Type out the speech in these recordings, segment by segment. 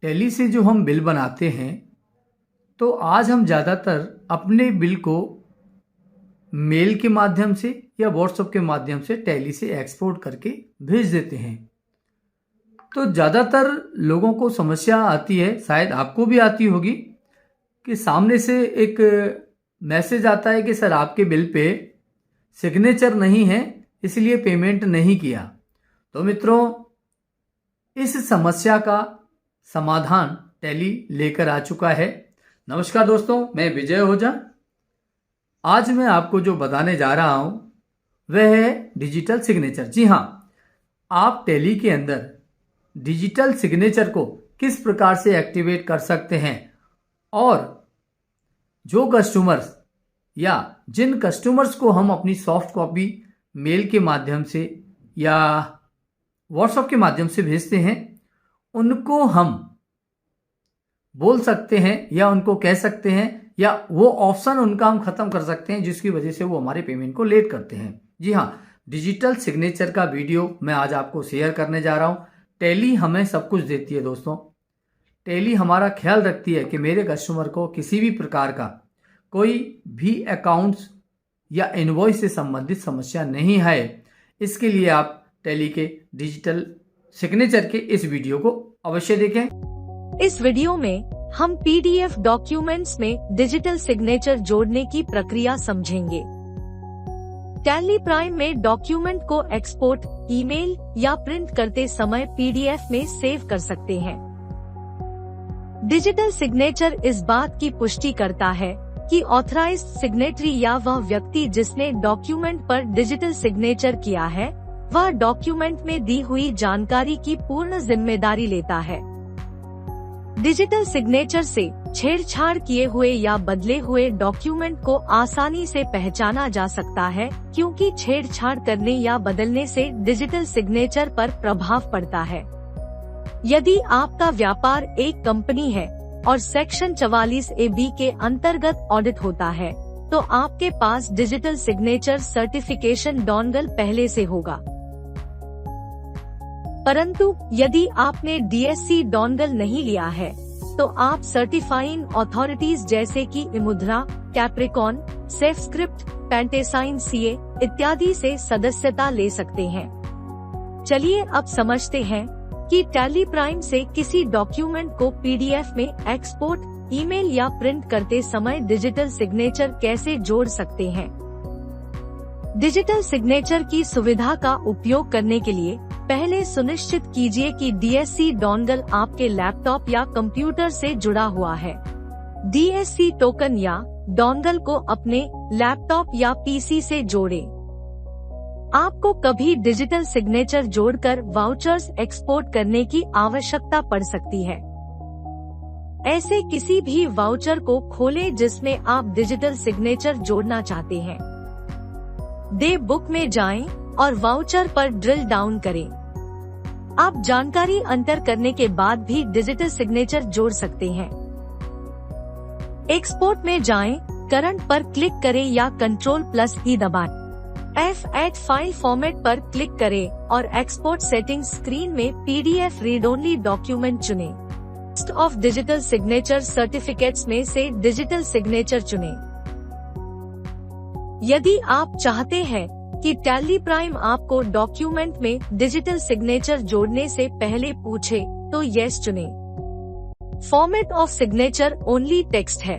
Tally से जो हम बिल बनाते हैं तो आज हम ज़्यादातर अपने बिल को मेल के माध्यम से या व्हाट्सएप के माध्यम से टैली से एक्सपोर्ट करके भेज देते हैं। तो ज़्यादातर लोगों को समस्या आती है, शायद आपको भी आती होगी, कि सामने से एक मैसेज आता है कि सर आपके बिल पे सिग्नेचर नहीं है इसलिए पेमेंट नहीं किया। तो मित्रों, इस समस्या का समाधान टैली लेकर आ चुका है। नमस्कार दोस्तों, मैं विजय ओझा। आज मैं आपको जो बताने जा रहा हूं वह है डिजिटल सिग्नेचर। जी हाँ, आप टैली के अंदर डिजिटल सिग्नेचर को किस प्रकार से एक्टिवेट कर सकते हैं और जो कस्टमर्स या जिन कस्टमर्स को हम अपनी सॉफ्ट कॉपी मेल के माध्यम से या व्हाट्सएप के माध्यम से भेजते हैं, उनको हम बोल सकते हैं या उनको कह सकते हैं या वो ऑप्शन उनका हम खत्म कर सकते हैं जिसकी वजह से वो हमारे पेमेंट को लेट करते हैं। जी हाँ, डिजिटल सिग्नेचर का वीडियो मैं आज आपको शेयर करने जा रहा हूँ। टैली हमें सब कुछ देती है दोस्तों। टैली हमारा ख्याल रखती है कि मेरे कस्टमर को किसी भी प्रकार का कोई भी अकाउंट्स या इनवॉइस से संबंधित समस्या नहीं है। इसके लिए आप टैली के डिजिटल सिग्नेचर के इस वीडियो को अवश्य देखें। इस वीडियो में हम PDF डॉक्यूमेंट्स में डिजिटल सिग्नेचर जोड़ने की प्रक्रिया समझेंगे। टैली प्राइम में डॉक्यूमेंट को एक्सपोर्ट, ईमेल या प्रिंट करते समय PDF में सेव कर सकते हैं। डिजिटल सिग्नेचर इस बात की पुष्टि करता है कि ऑथराइज्ड सिग्नेटरी या वह व्यक्ति जिसने डॉक्यूमेंट पर डिजिटल सिग्नेचर किया है, वह डॉक्यूमेंट में दी हुई जानकारी की पूर्ण जिम्मेदारी लेता है। डिजिटल सिग्नेचर से छेड़छाड़ किए हुए या बदले हुए डॉक्यूमेंट को आसानी से पहचाना जा सकता है, क्योंकि छेड़छाड़ करने या बदलने से डिजिटल सिग्नेचर पर प्रभाव पड़ता है। यदि आपका व्यापार एक कंपनी है और सेक्शन 44AB के अंतर्गत ऑडिट होता है, तो आपके पास डिजिटल सिग्नेचर सर्टिफिकेशन डोंगल पहले से होगा। परंतु यदि आपने DSC डोंगल नहीं लिया है, तो आप सर्टिफाइंग अथॉरिटीज जैसे कि इमुद्रा, कैप्रिकॉन, सेफस्क्रिप्ट, पेंटेसाइन CA इत्यादि से सदस्यता ले सकते हैं। चलिए अब समझते हैं कि टैली प्राइम से किसी डॉक्यूमेंट को PDF में एक्सपोर्ट, ईमेल या प्रिंट करते समय डिजिटल सिग्नेचर कैसे जोड़ सकते हैं। डिजिटल सिग्नेचर की सुविधा का उपयोग करने के लिए पहले सुनिश्चित कीजिए कि DSC डोंगल आपके लैपटॉप या कंप्यूटर से जुड़ा हुआ है। DSC टोकन या डोंगल को अपने लैपटॉप या PC से जोड़ें। आपको कभी डिजिटल सिग्नेचर जोड़कर वाउचर्स एक्सपोर्ट करने की आवश्यकता पड़ सकती है। ऐसे किसी भी वाउचर को खोलें जिसमें आप डिजिटल सिग्नेचर जोड़ना चाहते हैं। डे बुक में जाएं और वाउचर पर ड्रिल डाउन करें। आप जानकारी एंटर करने के बाद भी डिजिटल सिग्नेचर जोड़ सकते हैं। एक्सपोर्ट में जाएं, करंट पर क्लिक करें या Ctrl+E दबाएं। F8 फाइल फॉर्मेट पर क्लिक करें और एक्सपोर्ट सेटिंग्स स्क्रीन में PDF रीड ओनली डॉक्यूमेंट चुनें। List of digital signature certificates में से डिजिटल सिग्नेचर चुनें। यदि आप चाहते हैं कि टैली प्राइम आपको डॉक्यूमेंट में डिजिटल सिग्नेचर जोड़ने से पहले पूछे, तो यस चुनें। Format of signature only text है।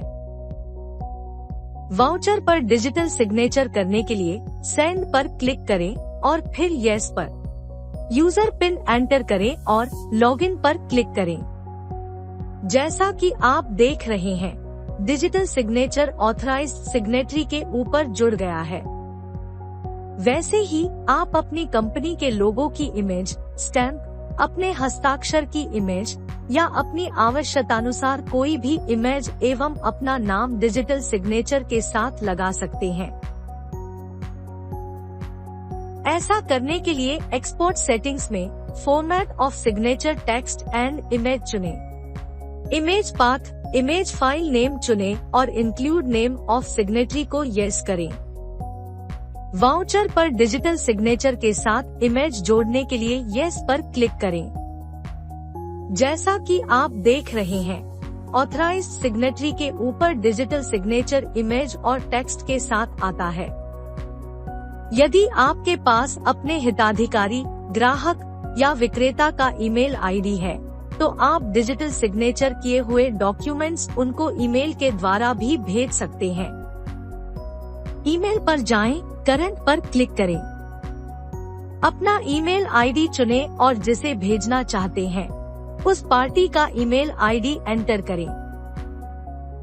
वाउचर पर डिजिटल सिग्नेचर करने के लिए सेंड पर क्लिक करें और फिर यस पर यूजर पिन एंटर करें और लॉगिन पर क्लिक करें। जैसा कि आप देख रहे हैं, डिजिटल सिग्नेचर ऑथराइज्ड सिग्नेटरी के ऊपर जुड़ गया है। वैसे ही आप अपनी कंपनी के लोगो की इमेज, स्टैम्प, अपने हस्ताक्षर की इमेज या अपनी आवश्यकतानुसार कोई भी इमेज एवं अपना नाम डिजिटल सिग्नेचर के साथ लगा सकते हैं। ऐसा करने के लिए एक्सपोर्ट सेटिंग्स में format of signature text and image चुनें। Image path, image file name चुनें और इंक्लूड नेम ऑफ सिग्नेटरी को यस करें। वाउचर पर डिजिटल सिग्नेचर के साथ इमेज जोड़ने के लिए यस पर क्लिक करें। जैसा कि आप देख रहे हैं, ऑथराइज्ड सिग्नेटरी के ऊपर डिजिटल सिग्नेचर इमेज और टेक्स्ट के साथ आता है। यदि आपके पास अपने हिताधिकारी, ग्राहक या विक्रेता का ईमेल आईडी है, तो आप डिजिटल सिग्नेचर किए हुए डॉक्यूमेंट्स उनको ईमेल के द्वारा भी भेज सकते हैं। ईमेल पर जाएं, करंट पर क्लिक करें। अपना ईमेल आईडी चुनें और जिसे भेजना चाहते हैं उस पार्टी का ईमेल आईडी एंटर करें।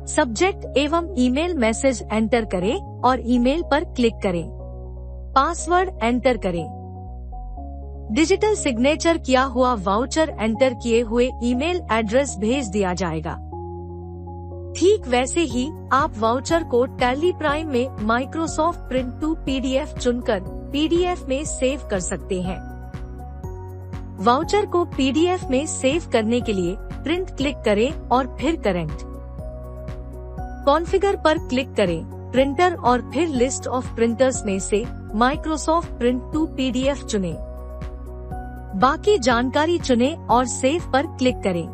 सब्जेक्ट एवं ईमेल मैसेज एंटर करें और ईमेल पर क्लिक करें। पासवर्ड एंटर करें। डिजिटल सिग्नेचर किया हुआ वाउचर एंटर किए हुए ईमेल एड्रेस भेज दिया जाएगा। ठीक वैसे ही आप वाउचर को टैली प्राइम में माइक्रोसॉफ्ट प्रिंट टू पीडीएफ चुनकर पीडीएफ में सेव कर सकते हैं। वाउचर को पीडीएफ में सेव करने के लिए प्रिंट क्लिक करें और फिर करंट। कॉन्फ़िगर पर क्लिक करें, प्रिंटर और फिर लिस्ट ऑफ प्रिंटर्स में से माइक्रोसॉफ्ट प्रिंट टू पीडीएफ चुनें। बाकी जानकारी चुनें और सेव पर क्लिक करें।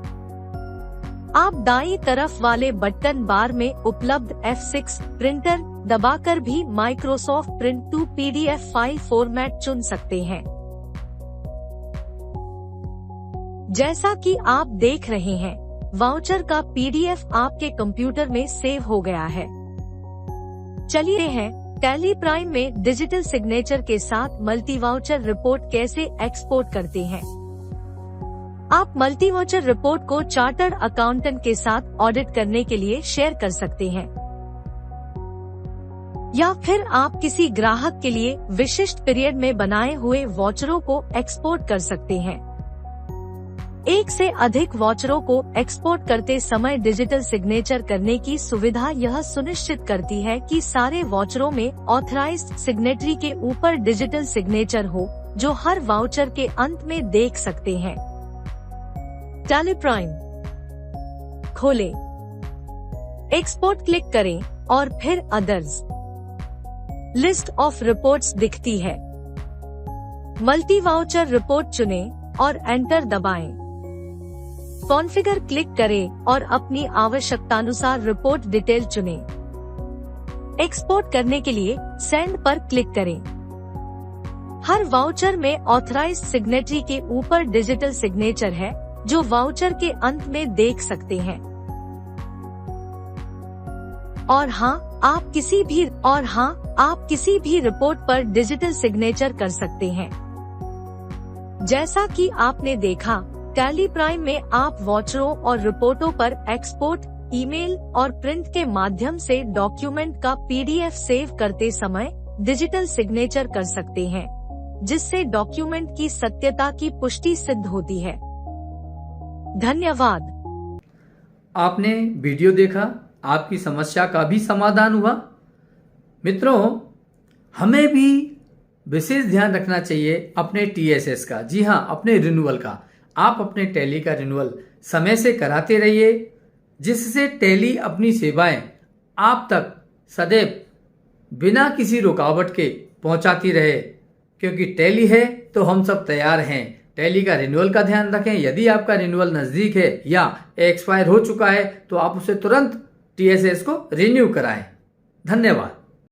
आप दाईं तरफ वाले बटन बार में उपलब्ध F6 प्रिंटर दबाकर भी Microsoft print to PDF file format चुन सकते हैं। जैसा कि आप देख रहे हैं, वाउचर का पीडीएफ आपके कंप्यूटर में सेव हो गया है। चलिए हैं टैली प्राइम में डिजिटल सिग्नेचर के साथ मल्टी वाउचर रिपोर्ट कैसे एक्सपोर्ट करते हैं। आप मल्टी वाउचर रिपोर्ट को चार्टर्ड अकाउंटेंट के साथ ऑडिट करने के लिए शेयर कर सकते हैं, या फिर आप किसी ग्राहक के लिए विशिष्ट पीरियड में बनाए हुए वाउचरों को एक्सपोर्ट कर सकते हैं। एक से अधिक वाउचरों को एक्सपोर्ट करते समय डिजिटल सिग्नेचर करने की सुविधा यह सुनिश्चित करती है कि सारे वाउचरों में ऑथराइज्ड सिग्नेटरी के ऊपर डिजिटल सिग्नेचर हो, जो हर वाउचर के अंत में देख सकते हैं। टैली प्राइम खोलें, एक्सपोर्ट क्लिक करें और फिर अदर्स। लिस्ट ऑफ रिपोर्ट्स दिखती है। मल्टी वाउचर रिपोर्ट चुनें और एंटर दबाएं। कॉन्फ़िगर क्लिक करें और अपनी आवश्यकतानुसार रिपोर्ट डिटेल चुनें। एक्सपोर्ट करने के लिए सेंड पर क्लिक करें। हर वाउचर में ऑथराइज्ड सिग्नेटरी के ऊपर डिजिटल सिग्नेचर है, जो वाउचर के अंत में देख सकते हैं। और हाँ, आप किसी भी रिपोर्ट पर डिजिटल सिग्नेचर कर सकते हैं। जैसा कि आपने देखा, टैली प्राइम में आप वाउचरों और रिपोर्टों पर एक्सपोर्ट, ईमेल और प्रिंट के माध्यम से डॉक्यूमेंट का पीडीएफ सेव करते समय डिजिटल सिग्नेचर कर सकते हैं, जिससे डॉक्यूमेंट की सत्यता की पुष्टि सिद्ध होती है। धन्यवाद। आपने वीडियो देखा, आपकी समस्या का भी समाधान हुआ। मित्रों, हमें भी विशेष ध्यान रखना चाहिए अपने TSS का। जी हाँ, अपने रिन्यूअल का। आप अपने टैली का रिन्यूअल समय से कराते रहिए, जिससे टैली अपनी सेवाएं आप तक सदैव बिना किसी रुकावट के पहुंचाती रहे। क्योंकि टैली है तो हम सब तैयार हैं। टैली का रिन्यूअल का ध्यान रखें। यदि आपका रिन्यूअल नज़दीक है या एक्सपायर हो चुका है तो आप उसे तुरंत TSS को रिन्यू कराएं। धन्यवाद।